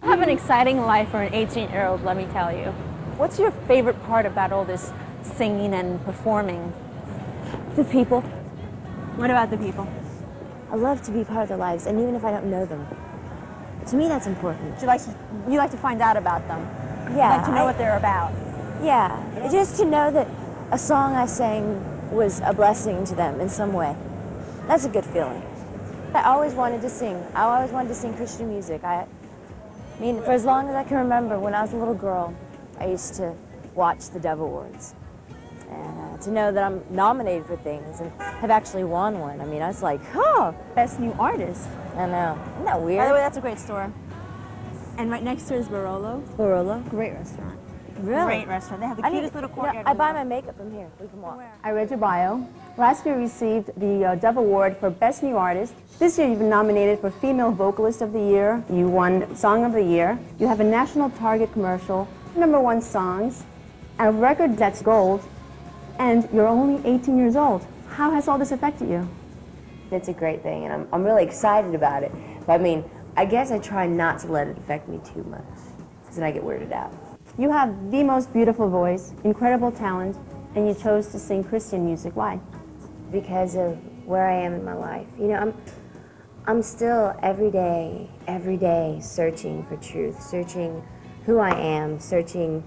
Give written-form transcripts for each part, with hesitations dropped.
You have an exciting life for an 18-year-old, let me tell you. What's your favorite part about all this singing and performing? The people. What about the people? I love to be part of their lives, and even if I don't know them. To me, that's important. You like to find out about them? Yeah. You like to know what they're about? Yeah. Just to know that a song I sang was a blessing to them in some way. That's a good feeling. I always wanted to sing. I always wanted to sing Christian music. I mean, for as long as I can remember, when I was a little girl, I used to watch the Dove Awards. And to know that I'm nominated for things and have actually won one, I mean, I was like, oh. Best New Artist. I know. Isn't that weird? By the way, that's a great store. And right next to it is Barolo. Barolo? Great restaurant. Really? Great restaurant. They have the cutest little courtyard. I buy my makeup from here. We can walk. I read your bio. Last year you received the Dove Award for Best New Artist. This year you've been nominated for Female Vocalist of the Year. You won Song of the Year. You have a National Target commercial, #1 songs, a record that's gold, and you're only 18 years old. How has all this affected you? It's a great thing, and I'm really excited about it. But I mean, I guess I try not to let it affect me too much, because then I get weirded out. You have the most beautiful voice, incredible talent, and you chose to sing Christian music. Why? Because of where I am in my life. You know, I'm still every day searching for truth, searching who I am, searching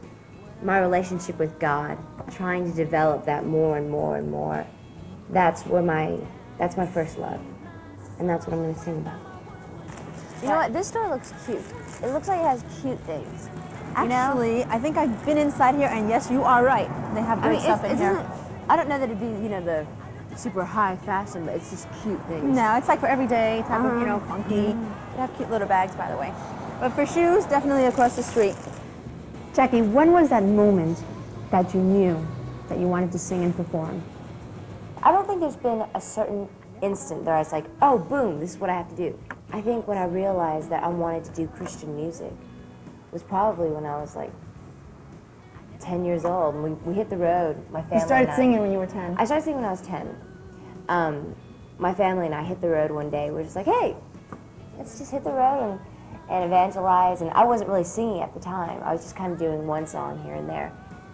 my relationship with God, trying to develop that more and more and more. That's my first love, and that's what I'm going to sing about. You know what? This store looks cute. It looks like it has cute things. Actually, I think I've been inside here, and yes, you are right. They have great stuff in here. I don't know that it'd be, you know, the super high fashion, but it's just cute things. No, it's like for everyday type of, you know, funky. They have cute little bags, by the way. But for shoes, definitely across the street. Jackie, when was that moment that you knew that you wanted to sing and perform? I don't think there's been a certain instant that I was like, oh, boom, this is what I have to do. I think when I realized that I wanted to do Christian music was probably when I was like 10 years old. And we hit the road, my family. You started singing when you were 10? I started singing when I was 10. My family and I hit the road one day. We were just like, hey, let's just hit the road and evangelize. And I wasn't really singing at the time. I was just kind of doing one song here and there.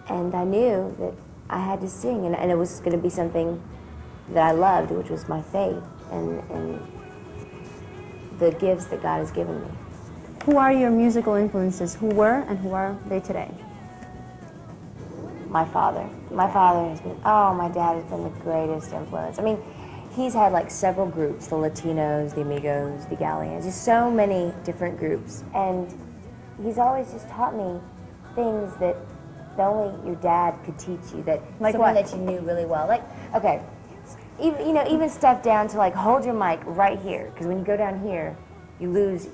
And I knew that I had to sing, and it was going to be something that I loved, which was my faith and the gifts that God has given me. Who are your musical influences? Who were and who are they today? My father. My father has been, oh, my dad has been the greatest influence. I mean, he's had like several groups, the Latinos, the Amigos, the Galleons, just so many different groups. And he's always just taught me things that only your dad could teach you, that like someone what? that you knew really well. Like, okay, even stuff down to like hold your mic right here, because when you go down here, you lose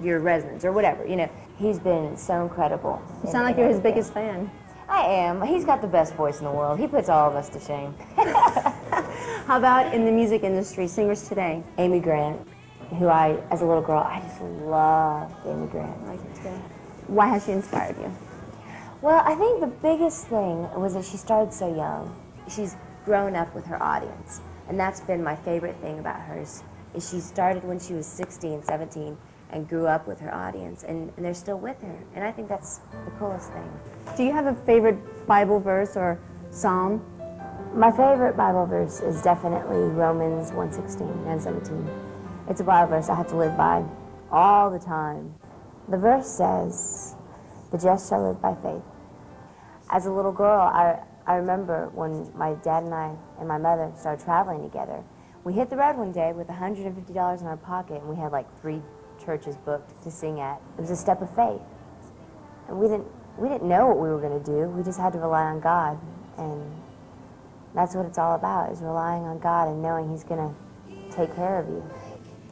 your resonance or whatever. You know, he's been so incredible. You sound like you're his biggest fan. I am. He's got the best voice in the world. He puts all of us to shame. How about in the music industry, singers today? Amy Grant, who as a little girl, I just loved Amy Grant. I like it too. Why has she inspired you? Well, I think the biggest thing was that she started so young. She's grown up with her audience, and that's been my favorite thing about hers, is she started when she was 16, 17, and grew up with her audience, and they're still with her, and I think that's the coolest thing. Do you have a favorite Bible verse or psalm? My favorite Bible verse is definitely Romans 1:16 and 17. It's a Bible verse I have to live by all the time. The verse says, "The just shall live by faith." As a little girl, I remember when my dad and I and my mother started traveling together. We hit the road one day with $150 in our pocket, and we had like 3 churches booked to sing at. It was a step of faith. And we didn't know what we were going to do. We just had to rely on God. And that's what it's all about, is relying on God and knowing He's going to take care of you.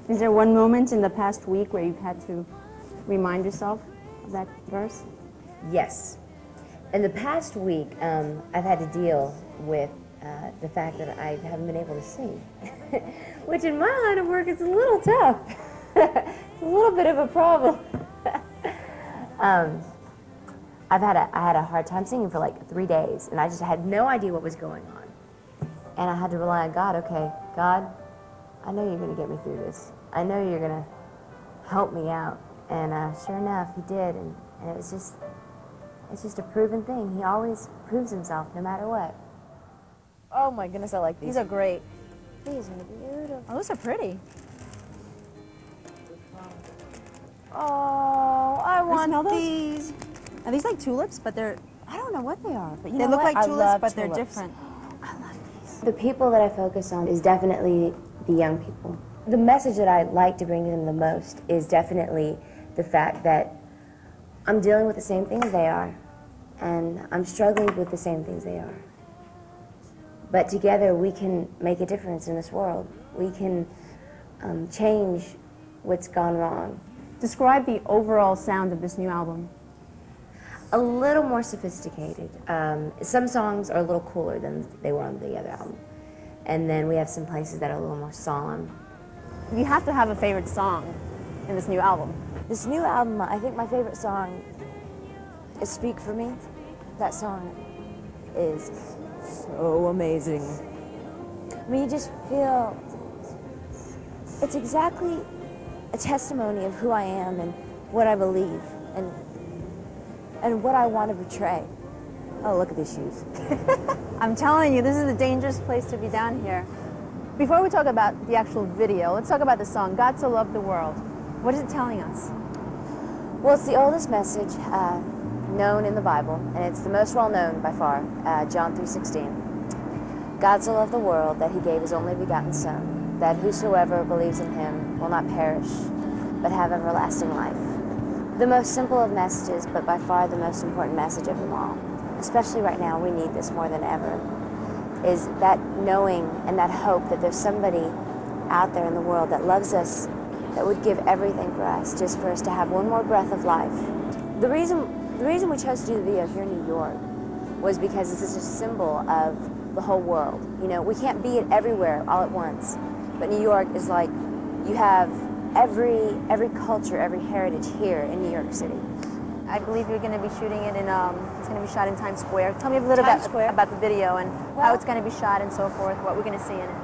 Is there one moment in the past week where you've had to remind yourself of that verse? Yes. In the past week, I've had to deal with the fact that I haven't been able to sing, which in my line of work is a little tough. It's a little bit of a problem. I had a hard time singing for like 3 days, and I just had no idea what was going on. And I had to rely on God. Okay, God, I know you're going to get me through this. I know you're going to help me out. And sure enough, he did, and it's just a proven thing. He always proves himself, no matter what. Oh my goodness, I like these. These are great. These are beautiful. Oh, those are pretty. Oh, I want these. Are these like tulips? But they're, I don't know what they are. But you know look what? like tulips, but they're different. I love these. The people that I focus on is definitely the young people. The message that I like to bring to them the most is definitely the fact that I'm dealing with the same things they are, and I'm struggling with the same things they are. But together we can make a difference in this world. We can change what's gone wrong. Describe the overall sound of this new album. A little more sophisticated. Some songs are a little cooler than they were on the other album. And then we have some places that are a little more solemn. You have to have a favorite song in this new album. This new album, I think my favorite song is Speak For Me. That song is so amazing. I mean, you just feel, it's exactly a testimony of who I am and what I believe and what I want to portray. Oh, look at these shoes. I'm telling you, this is a dangerous place to be down here. Before we talk about the actual video, let's talk about the song, God So Loved the World. What is it telling us? Well, it's the oldest message known in the Bible, and it's the most well-known by far, John 3:16. God so loved the world that he gave his only begotten Son, that whosoever believes in him will not perish, but have everlasting life. The most simple of messages, but by far the most important message of them all, especially right now, we need this more than ever, is that knowing and that hope that there's somebody out there in the world that loves us, that would give everything for us, just for us to have one more breath of life. The reason we chose to do the video here in New York was because this is a symbol of the whole world. You know, we can't be it everywhere all at once, but New York is like, you have every culture, every heritage here in New York City. I believe you're going to be shooting it in, it's going to be shot in Times Square. Tell me a little bit about the video and how it's going to be shot and so forth, what we're going to see in it.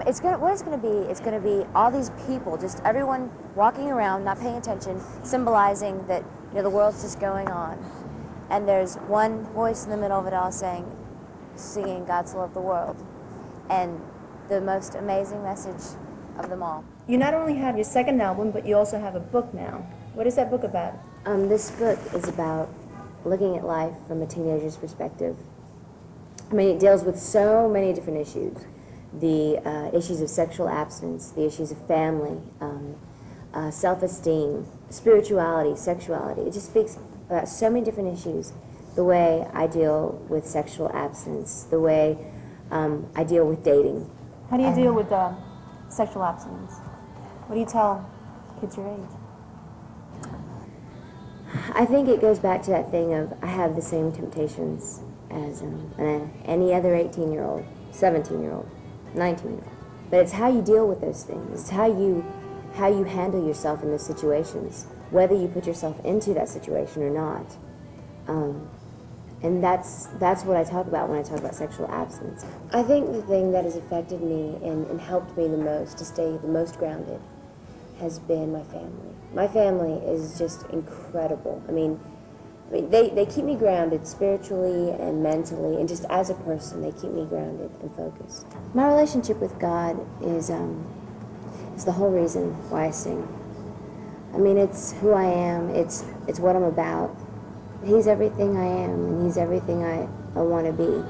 It's going to be all these people, just everyone walking around, not paying attention, symbolizing that, you know, the world's just going on. And there's one voice in the middle of it all singing God So Loved the World. And the most amazing message of them all. You not only have your second album, but you also have a book now. What is that book about? This book is about looking at life from a teenager's perspective. I mean, it deals with so many different issues. The issues of sexual abstinence, the issues of family, self-esteem, spirituality, sexuality. It just speaks about so many different issues. The way I deal with sexual abstinence, the way I deal with dating. How do you deal with sexual abstinence? What do you tell kids your age? I think it goes back to that thing of I have the same temptations as any other 18-year-old, 17-year-old, 19-year-old. But it's how you deal with those things. It's how you handle yourself in those situations, whether you put yourself into that situation or not. And that's what I talk about when I talk about sexual abstinence. I think the thing that has affected me and helped me the most to stay the most grounded has been my family. My family is just incredible. I mean, they keep me grounded spiritually and mentally, and just as a person, they keep me grounded and focused. My relationship with God is the whole reason why I sing. I mean, it's who I am. It's what I'm about. He's everything I am, and he's everything I want to be.